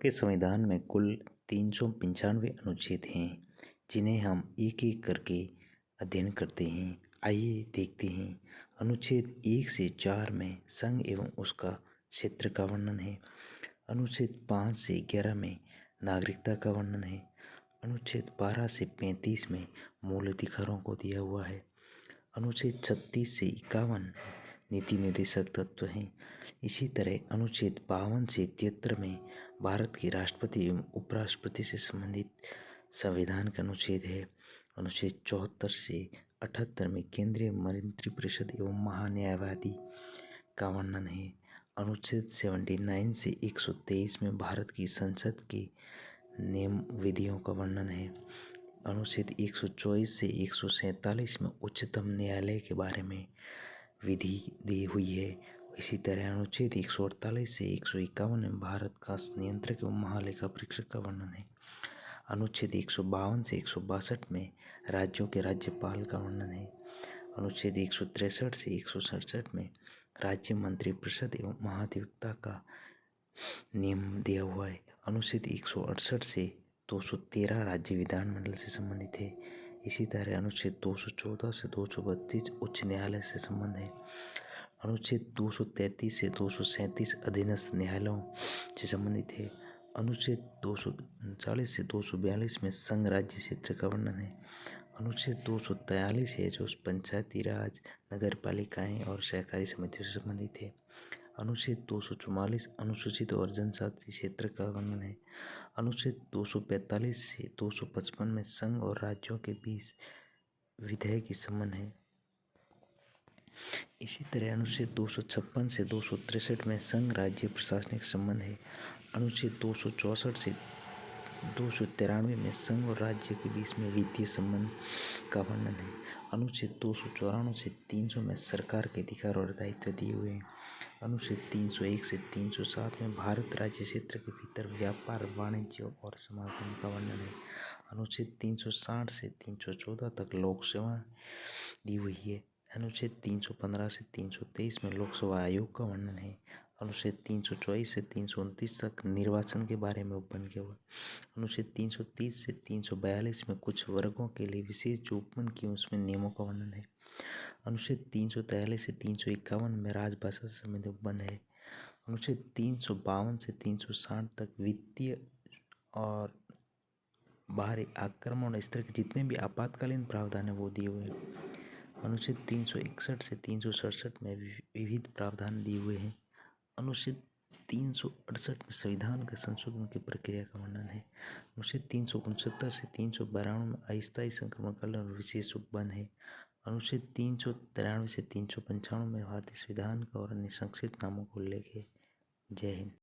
के संविधान में कुल 395 अनुच्छेद हैं, जिन्हें हम एक एक करके अध्ययन करते हैं। आइए देखते हैं। अनुच्छेद 1 से 4 में संघ एवं उसका क्षेत्र का वर्णन है। अनुच्छेद 5 से 11 में नागरिकता का वर्णन है। अनुच्छेद 12 से 35 में मूल अधिकारों को दिया हुआ है। अनुच्छेद 36 से 51 नीति निर्देशक तत्व हैं। इसी तरह अनुच्छेद 52 से 73 में भारत के राष्ट्रपति एवं उपराष्ट्रपति से संबंधित संविधान का अनुच्छेद है। अनुच्छेद 74 से 78 में केंद्रीय मंत्रिपरिषद एवं महान्यायवादी का वर्णन है। अनुच्छेद 79 से 123 में भारत की संसद के नियम विधियों का वर्णन है। अनुच्छेद 124 से 147 में उच्चतम न्यायालय के बारे में विधि दी हुई है। इसी तरह अनुच्छेद 148 से 151 में भारत का नियंत्रक एवं महालेखा परीक्षक का वर्णन है। अनुच्छेद 152 से 162 में राज्यों के राज्यपाल का वर्णन है। अनुच्छेद 163 से 167 में राज्य मंत्रिपरिषद एवं महाधिवक्ता का नियम दिया हुआ है। अनुच्छेद 168 से 213 राज्य विधानमंडल से संबंधित है। इसी तरह अनुच्छेद 214 से 232 उच्च न्यायालय से संबंध है। अनुच्छेद 233 से 237 अधीनस्थ न्यायालयों से संबंधित है। अनुच्छेद 239 से 242 में संघ राज्य क्षेत्र का वर्णन है। अनुच्छेद 243 है जो पंचायती राज, नगर पालिकाएँ और सहकारी समितियों से संबंधित है। अनुच्छेद 244 अनुसूचित और जनजाति क्षेत्र का वर्णन है। अनुच्छेद 245 से 255 में संघ और राज्यों के बीच विधेयक की संबंध है। इसी तरह अनुच्छेद 256 से 263 में संघ राज्य प्रशासनिक संबंध है। अनुच्छेद 264 से 293 में संघ और राज्य के बीच में वित्तीय संबंध का वर्णन है। अनुच्छेद 294 से 300 में सरकार के अधिकार और दायित्व दिए हुए हैं। अनुच्छेद 301 से 307 में भारत राज्य क्षेत्र के भीतर व्यापार, वाणिज्य और समागम का वर्णन है। अनुच्छेद 360 से 314 तक लोक सेवा दी हुई है। अनुच्छेद 315 से 323 में लोकसभा आयोग का वर्णन है। अनुच्छेद 324 से 329 तक निर्वाचन के बारे में उपबंध किया हुआ। अनुच्छेद 330 से 342 में कुछ वर्गों के लिए विशेष जो उपबंध किए उसमें नियमों का वर्णन है। अनुच्छेद 343 से 351 में राजभाषा से संबंधित उपबंध है। अनुच्छेद 352 से 360 तक वित्तीय और बाहरी आक्रमण इस तरह के जितने भी आपातकालीन प्रावधान है वो दिए हुए हैं। अनुच्छेद 361 से 367 में विविध प्रावधान दिए हुए हैं। अनुच्छेद 368 में संविधान का संशोधन की प्रक्रिया का वर्णन है। अनुच्छेद 369 से 392 में अस्थायी संक्रमण काल और विशेष उपबंध है। अनुच्छेद 393 से 395 में भारतीय संविधान का और अन्य संक्षिप्त नामों का उल्लेख है। जय हिंद।